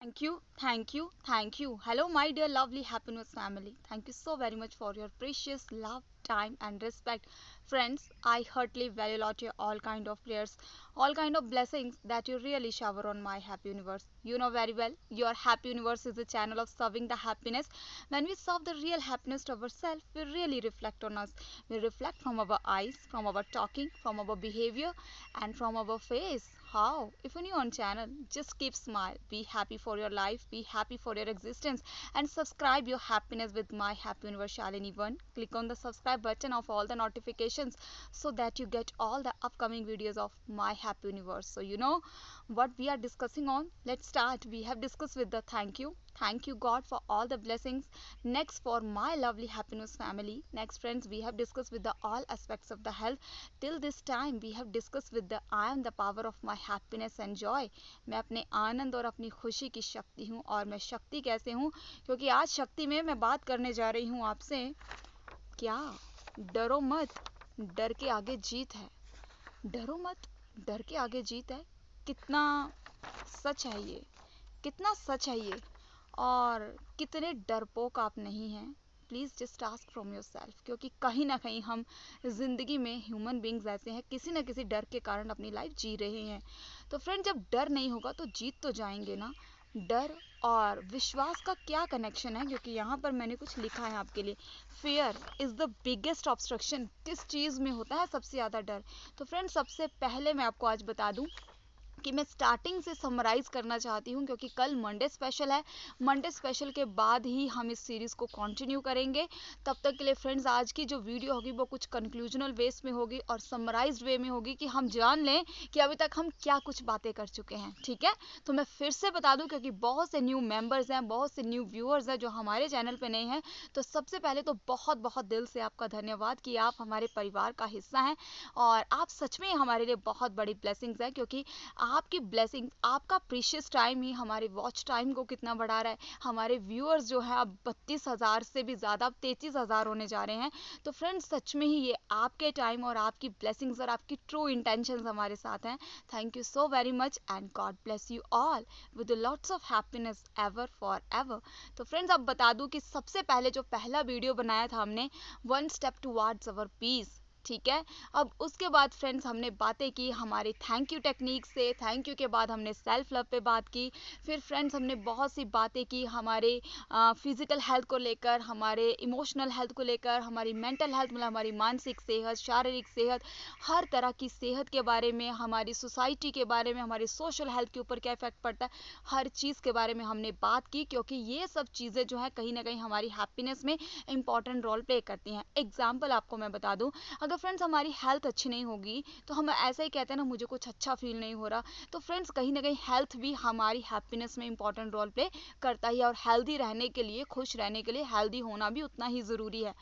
Thank you. Hello, my dear lovely happiness family. Thank you so very much for your precious love, time, and respect. Friends, I heartily value a lot your all kind of prayers, all kind of blessings that you really shower on my happy universe. You know very well, your happy universe is a channel of serving the happiness. When we serve the real happiness to ourselves, we really reflect on us. We reflect from our eyes, from our talking, from our behavior, and from our face. How? If you're new on channel, just keep smile. Be happy for your life. Be happy for your existence. And subscribe your happiness with my happy universe Shalini One. Click on the subscribe button of all the notifications so that you get all the upcoming videos of my happy universe. So you know what we are discussing on. Let's start. We have discussed with the thank you. Thank you God for all the blessings. Next for my lovely happiness family. Next friends we have discussed with the all aspects of the health. Till this time we have discussed with the I am the power of my happiness and joy. मैं अपने आनंद और अपनी खुशी की शक्ति हूँ और मैं शक्ति कैसे हूँ क्योंकि आज शक्ति में मैं बात करने जा रही हूँ आपसे क्या डरो मत डर के आगे जीत है डरो मत डर के आगे जीत है कितना सच है ये कितना सच है ये और कितने डरपोक आप नहीं हैं please just ask from your self क्योंकि कहीं ना कहीं हम ज़िंदगी में ह्यूमन बींग्स ऐसे हैं किसी न किसी डर के कारण अपनी लाइफ जी रहे हैं तो फ्रेंड जब डर नहीं होगा तो जीत तो जाएंगे ना डर और विश्वास का क्या कनेक्शन है क्योंकि यहाँ पर मैंने कुछ लिखा है आपके लिए fear is the biggest obstruction किस चीज़ में होता है सबसे ज़्यादा डर तो फ्रेंड सबसे पहले मैं आपको आज बता दूं कि मैं स्टार्टिंग से समराइज करना चाहती हूँ क्योंकि कल मंडे स्पेशल है मंडे स्पेशल के बाद ही हम इस सीरीज़ को कंटिन्यू करेंगे तब तक के लिए फ्रेंड्स आज की जो वीडियो होगी वो कुछ कंक्लूजनल वेस में होगी और समराइज्ड वे में होगी कि हम जान लें कि अभी तक हम क्या कुछ बातें कर चुके हैं ठीक है तो मैं फिर से बता दूं क्योंकि बहुत से न्यू मेंबर्स हैं बहुत से न्यू व्यूअर्स हैं जो हमारे चैनल पे नए हैं तो सबसे पहले तो बहुत बहुत दिल से आपका धन्यवाद कि आप हमारे परिवार का हिस्सा हैं और आप सच में हमारे लिए बहुत बड़ी ब्लेसिंग्स हैं क्योंकि आपकी ब्लेसिंग्स आपका प्रीशियस टाइम ही हमारे वॉच टाइम को कितना बढ़ा रहा है हमारे व्यूअर्स जो है अब 32,000 से भी ज़्यादा अब 33,000 होने जा रहे हैं तो फ्रेंड्स सच में ही ये आपके टाइम और आपकी ब्लेसिंग्स और आपकी ट्रू इंटेंशंस हमारे साथ हैं thank you so very much and God bless you all with lots of happiness ever for ever तो फ्रेंड्स अब बता दूं कि सबसे पहले जो पहला वीडियो बनाया था हमने वन स्टेप टुवार्ड्स अवर पीस ठीक है अब उसके बाद फ्रेंड्स हमने बातें की हमारी थैंक यू टेक्निक से थैंक यू के बाद हमने सेल्फ लव पे बात की फिर फ्रेंड्स हमने बहुत सी बातें की हमारे फिजिकल हेल्थ को लेकर हमारे इमोशनल हेल्थ को लेकर हमारी मेंटल हेल्थ मतलब हमारी मानसिक सेहत शारीरिक सेहत हर तरह की सेहत के बारे में हमारी सोसाइटी के बारे में हमारी सोशल हेल्थ के ऊपर क्या इफेक्ट पड़ता है हर चीज़ के बारे में हमने बात की क्योंकि ये सब चीज़ें जो है कहीं ना कहीं हमारी हैप्पीनेस में इंपॉर्टेंट रोल प्ले करती हैं एग्जाम्पल आपको मैं बता दूं अगर फ्रेंड्स हमारी हेल्थ अच्छी नहीं होगी तो हम ऐसा ही कहते हैं ना मुझे कुछ अच्छा फील नहीं हो रहा तो फ्रेंड्स कहीं ना कहीं हेल्थ भी हमारी हैप्पीनेस में इंपॉर्टेंट रोल प्ले करता ही है और हेल्दी रहने के लिए खुश रहने के लिए हेल्दी होना भी उतना ही ज़रूरी है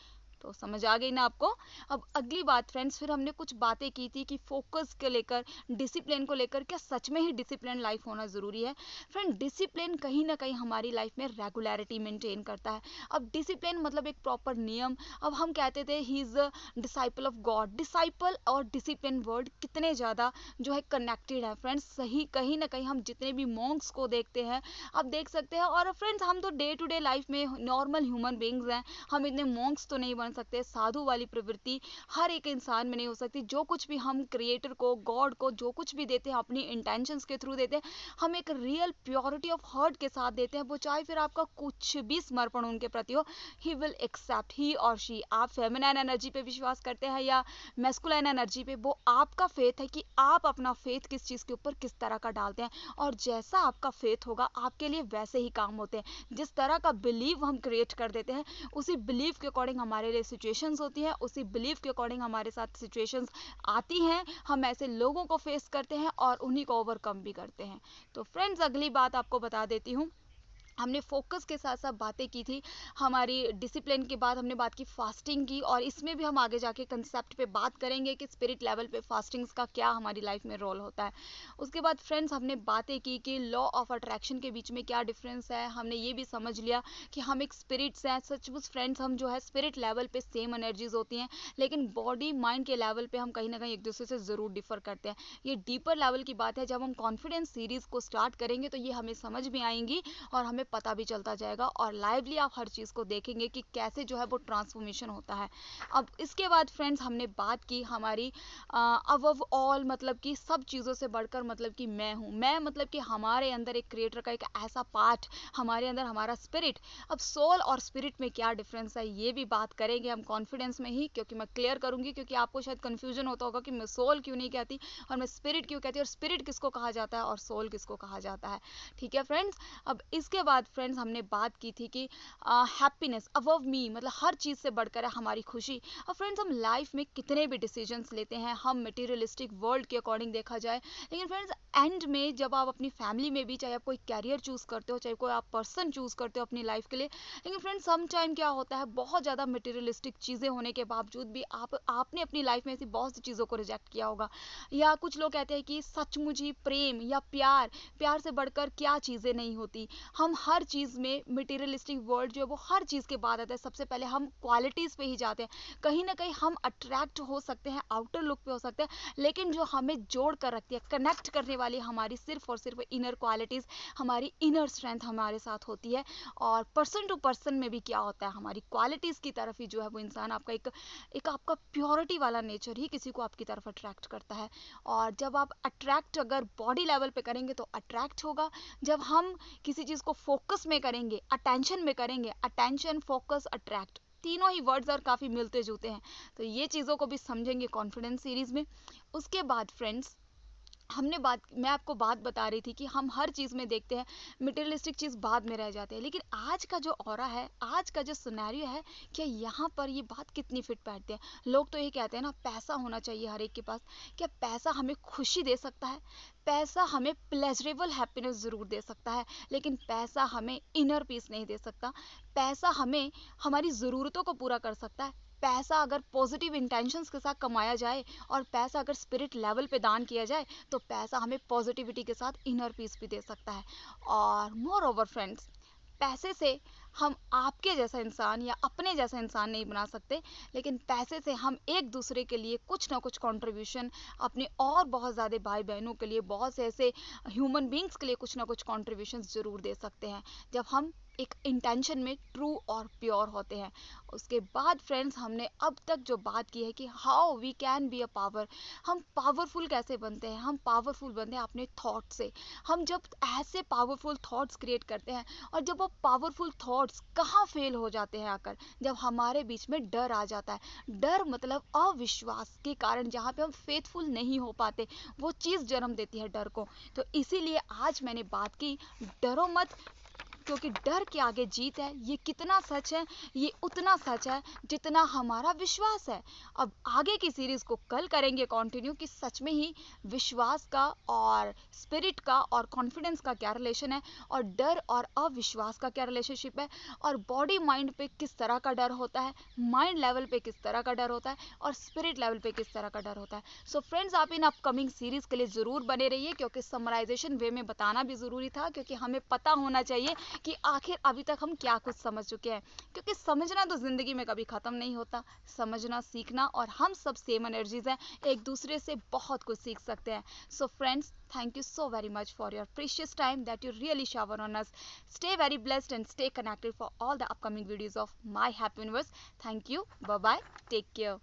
तो समझ आ गई ना आपको अब अगली बात फ्रेंड्स फिर हमने कुछ बातें की थी कि फोकस के लेकर डिसिप्लिन को लेकर क्या सच में ही डिसिप्लिन लाइफ होना ज़रूरी है फ्रेंड डिसिप्लिन कहीं ना कहीं हमारी लाइफ में रेगुलरिटी मेंटेन करता है अब डिसिप्लिन मतलब एक प्रॉपर नियम अब हम कहते थे he is a disciple of God disciple और डिसिप्लिन वर्ड कितने ज़्यादा जो है कनेक्टेड है फ्रेंड्स सही कहीं ना कहीं हम जितने भी मॉन्क्स को देखते हैं आप देख सकते हैं और फ्रेंड्स हम तो डे टू डे लाइफ में नॉर्मल ह्यूमन बींग्स हैं हम इतने मॉन्क्स तो नहीं बन सकते साधु वाली प्रवृत्ति हर एक इंसान में नहीं हो सकती जो कुछ भी हम क्रिएटर को गॉड को जो कुछ भी देते हैं अपनी इंटेंशंस के थ्रू देते हैं हम एक रियल प्योरिटी ऑफ हार्ट के साथ देते हैं वो चाहे फिर आपका कुछ भी समर्पण उनके प्रति हो ही विल एक्सेप्ट ही और शी आप फेमिनाइन एनर्जी पे विश्वास करते हैं या मैस्कुलाइन एनर्जी पे वो आपका फेथ है कि आप अपना फेथ किस चीज़ के ऊपर किस तरह का डालते हैं और जैसा आपका फेथ होगा आपके लिए वैसे ही काम होते हैं जिस तरह का बिलीव हम क्रिएट कर देते हैं उसी बिलीव के अकॉर्डिंग हमारे लिए सिचुएशंस होती हैं उसी बिलीव के अकॉर्डिंग हमारे साथ सिचुएशंस आती हैं हम ऐसे लोगों को फेस करते हैं और उन्हीं को ओवरकम भी करते हैं तो फ्रेंड्स अगली बात आपको बता देती हूँ हमने फोकस के साथ साथ बातें की थी। हमारी डिसिप्लिन के बाद हमने बात की फास्टिंग की, और इसमें भी हम आगे जाके कंसेप्ट पे बात करेंगे कि स्पिरिट लेवल पे फास्टिंग्स का क्या हमारी लाइफ में रोल होता है। उसके बाद फ्रेंड्स हमने बातें की कि लॉ ऑफ अट्रैक्शन के बीच में क्या डिफरेंस है। हमने ये भी समझ लिया कि हम एक स्पिरिट्स हैं, सचमुच फ्रेंड्स हम जो है स्पिरिट लेवल पे सेम एनर्जीज होती हैं, लेकिन बॉडी माइंड के लेवल पे हम कहीं ना कहीं एक दूसरे से ज़रूर डिफर करते हैं। ये डीपर लेवल की बात है। जब हम कॉन्फिडेंस सीरीज़ को स्टार्ट करेंगे तो ये हमें समझ में आएंगी और हमें पता भी चलता जाएगा, और लाइवली आप हर चीज़ को देखेंगे कि कैसे जो है वो ट्रांसफॉर्मेशन होता है। अब इसके बाद फ्रेंड्स हमने बात की हमारी अबव ऑल, मतलब कि सब चीज़ों से बढ़कर, मतलब कि मैं हूँ। मैं मतलब कि हमारे अंदर एक क्रिएटर का एक ऐसा पार्ट, हमारे अंदर हमारा स्पिरिट। अब सोल और स्पिरिट में क्या डिफरेंस है ये भी बात करेंगे हम कॉन्फिडेंस में ही, क्योंकि मैं क्लियर करूंगी, क्योंकि आपको शायद कन्फ्यूजन होता होगा कि मैं सोल क्यों नहीं कहती और मैं स्पिरिट क्यों कहती हूँ, और स्पिरिट किसको कहा जाता है और सोल किसको कहा जाता है। ठीक है फ्रेंड्स। अब इसके बाद फ्रेंड्स हमने बात की थी कि हैप्पीनेस अबव मी, मतलब हर चीज़ से बढ़कर है हमारी खुशी। अब फ्रेंड्स हम लाइफ में कितने भी डिसीजंस लेते हैं, हम मटेरियलिस्टिक वर्ल्ड के अकॉर्डिंग देखा जाए, लेकिन फ्रेंड्स एंड में जब आप अपनी फैमिली में भी, चाहे आप कोई कैरियर चूज़ करते हो, चाहे कोई आप पर्सन चूज़ करते हो अपनी लाइफ के लिए, लेकिन फ्रेंड्स सम टाइम क्या होता है, बहुत ज़्यादा मटेरियलिस्टिक चीज़ें होने के बावजूद भी आपने अपनी लाइफ में ऐसी बहुत सी चीज़ों को रिजेक्ट किया होगा। या कुछ लोग कहते हैं कि सचमुच ही प्रेम या प्यार, प्यार से बढ़कर क्या चीज़ें नहीं होती। हम हर चीज़ में मटेरियलिस्टिक वर्ल्ड जो है वो हर चीज़ के बाद आता है, सबसे पहले हम क्वालिटीज़ पे ही जाते हैं। कहीं ना कहीं हम अट्रैक्ट हो सकते हैं, आउटर लुक पे हो सकते हैं, लेकिन जो हमें जोड़ कर रखती है, कनेक्ट करने वाली हमारी सिर्फ और सिर्फ इनर क्वालिटीज़, हमारी इनर स्ट्रेंथ हमारे साथ होती है। और पर्सन टू पर्सन में भी क्या होता है, हमारी क्वालिटीज़ की तरफ ही जो है वो इंसान, आपका एक एक आपका प्योरिटी वाला नेचर ही किसी को आपकी तरफ अट्रैक्ट करता है। और जब आप अट्रैक्ट अगर बॉडी लेवल पे करेंगे तो अट्रैक्ट होगा। जब हम किसी चीज़ को फोकस में करेंगे, अटेंशन में करेंगे, अटेंशन फोकस अट्रैक्ट, तीनों ही वर्ड्स और काफ़ी मिलते जुलते हैं। तो ये चीज़ों को भी समझेंगे कॉन्फिडेंस सीरीज़ में। उसके बाद फ्रेंड्स मैं आपको बात बता रही थी कि हम हर चीज़ में देखते हैं मटेरियलिस्टिक चीज़ बाद में रह जाते हैं, लेकिन आज का जो ऑरा है, आज का जो सिनेरियो है, क्या यहाँ पर ये बात कितनी फिट बैठती है। लोग तो ये कहते हैं ना, पैसा होना चाहिए हर एक के पास। क्या पैसा हमें खुशी दे सकता है? पैसा हमें प्लेजरेबल हैप्पीनेस ज़रूर दे सकता है, लेकिन पैसा हमें इनर पीस नहीं दे सकता। पैसा हमें हमारी ज़रूरतों को पूरा कर सकता है। पैसा अगर पॉजिटिव इंटेंशंस के साथ कमाया जाए, और पैसा अगर स्पिरिट लेवल पे दान किया जाए, तो पैसा हमें पॉजिटिविटी के साथ इनर पीस भी दे सकता है। और मोर ओवर फ्रेंड्स, पैसे से हम आपके जैसा इंसान या अपने जैसा इंसान नहीं बना सकते, लेकिन पैसे से हम एक दूसरे के लिए कुछ ना कुछ कंट्रीब्यूशन, अपने और बहुत ज़्यादा भाई बहनों के लिए, बहुत से ऐसे ह्यूमन बींग्स के लिए कुछ ना कुछ कंट्रीब्यूशन ज़रूर दे सकते हैं, जब हम एक इंटेंशन में ट्रू और प्योर होते हैं। उसके बाद फ्रेंड्स हमने अब तक जो बात की है कि how we can be a power, हम पावरफुल कैसे बनते हैं। हम पावरफुल बनते हैं अपने थॉट से। हम जब ऐसे पावरफुल थॉट्स क्रिएट करते हैं, और जब वो पावरफुल थॉट्स कहाँ फेल हो जाते हैं आकर, जब हमारे बीच में डर आ जाता है। डर मतलब अविश्वास के कारण, जहाँ पे हम फेथफुल नहीं हो पाते, वो चीज़ जन्म देती है डर को। तो इसीलिए आज मैंने बात की, डरो मत, क्योंकि डर के आगे जीत है। ये कितना सच है, ये उतना सच है जितना हमारा विश्वास है। अब आगे की सीरीज को कल करेंगे कंटिन्यू कि सच में ही विश्वास का और स्पिरिट का और कॉन्फिडेंस का क्या रिलेशन है, और डर और अविश्वास का क्या रिलेशनशिप है, और बॉडी माइंड पे किस तरह का डर होता है, माइंड लेवल पे किस तरह का डर होता है, और स्पिरिट लेवल पे किस तरह का डर होता है। सो फ्रेंड्स, आप इन अपकमिंग सीरीज के लिए ज़रूर बने रहिए, क्योंकि समराइजेशन वे में बताना भी ज़रूरी था, क्योंकि हमें पता होना चाहिए कि आखिर अभी तक हम क्या कुछ समझ चुके हैं। क्योंकि समझना तो ज़िंदगी में कभी ख़त्म नहीं होता, समझना, सीखना, और हम सब सेम एनर्जीज हैं, एक दूसरे से बहुत कुछ सीख सकते हैं। So friends, thank you so very much for your precious time that you really shower on us. Stay very blessed and stay connected for all the upcoming videos of My Happy Universe. Thank you. Bye bye. Take care.